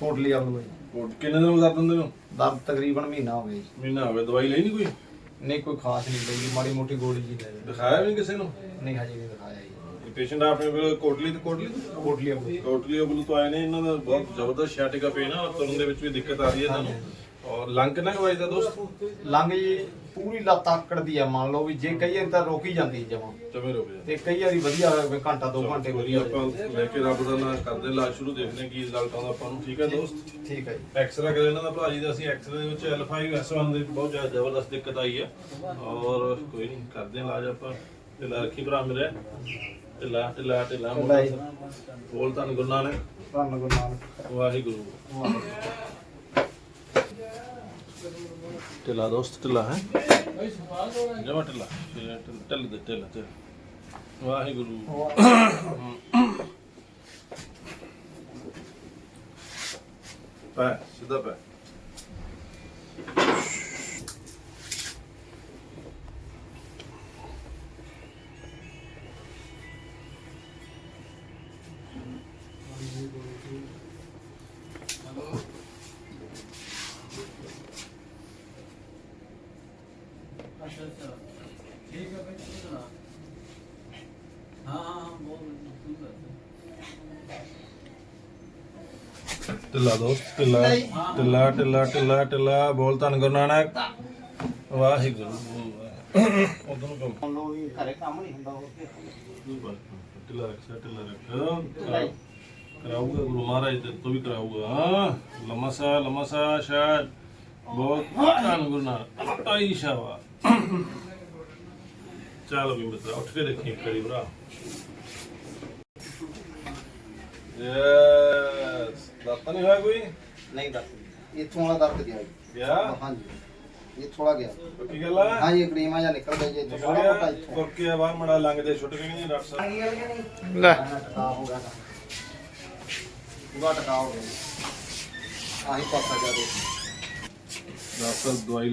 ਕੋਟਲੀ ਆਉਂ ਬਈ ਕਿੰਨੇ ਦਿਨ ਦਰਦ ਹੁੰਦੇ ਨੂੰ? ਦਰਦ ਤਕਰੀਬਨ ਮਹੀਨਾ ਹੋ ਗਿਆ ਜੀ। ਮਹੀਨਾ ਹੋ ਗਿਆ। ਦਵਾਈ ਲਈ ਨਹੀਂ ਕੋਈ? ਨਹੀਂ ਕੋਈ ਖਾਸ ਨਹੀਂ ਲਈ, ਮਾੜੀ ਮੋਟੀ ਗੋਲੀ ਜੀ ਲੈ ਲਈ। ਦਿਖਾਇਆ ਵੀ ਕਿਸੇ ਨੂੰ? ਨਹੀਂ ਹਜੇ ਨਹੀਂ ਦਿਖਾਇਆ ਜੀ। ਪੇਸ਼ੈਂਟ ਆਪਣੇ ਕੋਲ ਕੋਟਲੀ ਕੋਟਲੀ ਆਉਂ ਕੋਟਲੀ ਤੋਂ ਆਏ ਨੇ। ਇਹਨਾਂ ਦਾ ਬਹੁਤ ਜ਼ਬਰਦਸਤ ਸ਼ੈਟਿਕਾ ਪੇਨ ਆ, ਤੁਰਨ ਦੇ ਵਿੱਚ ਵੀ ਦਿੱਕਤ ਆ ਰਹੀ ਹੈ ਇਹਨਾਂ ਨੂੰ। ਔਰ ਲੰਗ ਕਿੰਨਾ ਕੁ ਵੱਜਦਾ ਦੋਸਤ? ਲੰਘ ਜੀ ਪੂਰੀ ਲੱਤ ਆਕੜਦੀ ਆ, ਮੰਨ ਲਓ ਵੀ ਜੇ ਕਈ ਵਾਰੀ ਤਾਂ ਰੋਕ ਹੀ ਜਾਂਦੀ ਜਮਾਂ, ਜਮੇ ਰੁਕ ਜਾ। ਤੇ ਕਈ ਵਾਰੀ ਵਧੀਆ ਹੋਵੇ ਘੰਟਾ 2 ਘੰਟੇ ਵਧੀਆ ਹੋ ਆਪਾਂ ਲੈ ਕੇ ਰੱਬ ਦਾ ਨਾਮ ਕਰਦੇ ਇਲਾਜ ਸ਼ੁਰੂ, ਦੇਖਦੇ ਕੀ ਰਿਜ਼ਲਟ ਆਉਂਦਾ ਆਪਾਂ ਨੂੰ। ਠੀਕ ਹੈ ਦੋਸਤ? ਜਾਏ। ਠੀਕ ਹੈ ਜੀ। ਐਕਸਰਾ ਕਰੇ ਇਹਨਾਂ ਦਾ ਭਰਾ ਜੀ ਦਾ। ਅਸੀਂ ਐਕਸਰੇ ਦੇ ਵਿੱਚ L5S1 ਦੀ ਬਹੁਤ ਜ਼ਿਆਦਾ ਜ਼ਬਰਦਸਤ ਦਿੱਕਤ ਆਈ ਆ। ਔਰ ਕੋਈ ਨਹੀਂ, ਕਰਦੇ ਹਾਂ ਇਲਾਜ ਆਪਾਂ। ਢਿੱਲਾ ਰੱਖੀ ਭਰਾ ਮੇਰੇ, ਢਿੱਲਾ ਢਿੱਲਾ ਢਿੱਲਾ ਬੋਲ ਧੰਨ ਗੁਰੂ ਨਾਨਕ। ਧੰਨ ਗੁਰੂ ਨਾਨਕ। ਵਾਹਿਗੁਰੂ। ਢਿੱਲਾ ਦੋਸਤ, ਢਿੱਲਾ ਹੈ ਜਮਾ ਢਿੱਲਾ, ਢਿੱਲ ਦੇ ਢਿੱਲਾ ਤੇ ਵਾਹਿਗੁਰੂ। ਪੈ ਸਿੱਧਾ ਪੈ। ठीक है भाई, सुना। हाँ बहुत ਢਿੱਲਾ ਦੋਸਤ, ਢਿੱਲਾ ਢਿੱਲਾ ਢਿੱਲਾ ਢਿੱਲਾ ਢਿੱਲਾ ਬੋਲ ਧੰਨ ਗੁਰੂ ਨਾਨਕ। ਵਾਹਿਗੁਰੂ। ਉਧਰ ਨੂੰ ਕੰਮ ਮੰਨ ਲਓ ਵੀ ਘਰੇ ਕੰਮ ਨਹੀਂ ਹੁੰਦਾ ਹੋਰ ਤੇ ਢਿੱਲਾ ਰੱਖ, ਢਿੱਲਾ ਰੱਖ। ਕਰਾਊਗਾ ਗੁਰੂ ਮਹਾਰਾਜ ਤੇ ਤੋਂ ਵੀ ਕਰਾਊਗਾ। ਲੰਮਾ ਸਾ ਸ਼ਾਇਦ ਬਹੁਤ ਧੰਨ ਗੁਰੂ ਨਾਨਕ। ਆਈ ਸ਼ਾਵਾ। ਚੱਲ ਵੀ ਮਿੱਤਰਾ ਉੱਠ ਕੇ ਦੇਖੀ ਕਰੀ ਭਰਾ। ਯੈਸ। ਦਰਦ ਨਹੀਂ ਹੋਇਆ ਕੋਈ? ਨਹੀਂ ਦੱਸ ਇੱਥੋਂ ਵਾਲਾ ਦਰਦ ਗਿਆ ਜੀ। ਗਿਆ? ਹਾਂਜੀ ਇਹ ਥੋੜਾ ਗਿਆ। ਪੱਕੀ ਗੱਲ ਆ? ਹਾਂ ਇਹ ਕਰੀਮਾ ਜਾਂ ਨਿਕਲ ਗਿਆ ਜੀ ਨਿਕਲ ਥੋੜਾ ਮੋਟਾ ਗਿਆ? ਇੱਥੋਂ ਤੁਰ ਕੇ ਬਾਹਰ ਮੜਾ ਲੰਘ ਦੇ ਛੁੱਟ ਗਈ ਨਹੀਂ ਡਾਕਟਰ ਸਾਹਿਬ? ਲੈ ਟਕਾ ਹੋ ਗਿਆ ਪੂਰਾ ਟਕਾ ਹੋ ਗਿਆ ਆਹੀ ਪਾਸਾ ਜਾ ਦੇ ਡਾਕਟਰ ਦਵਾਈ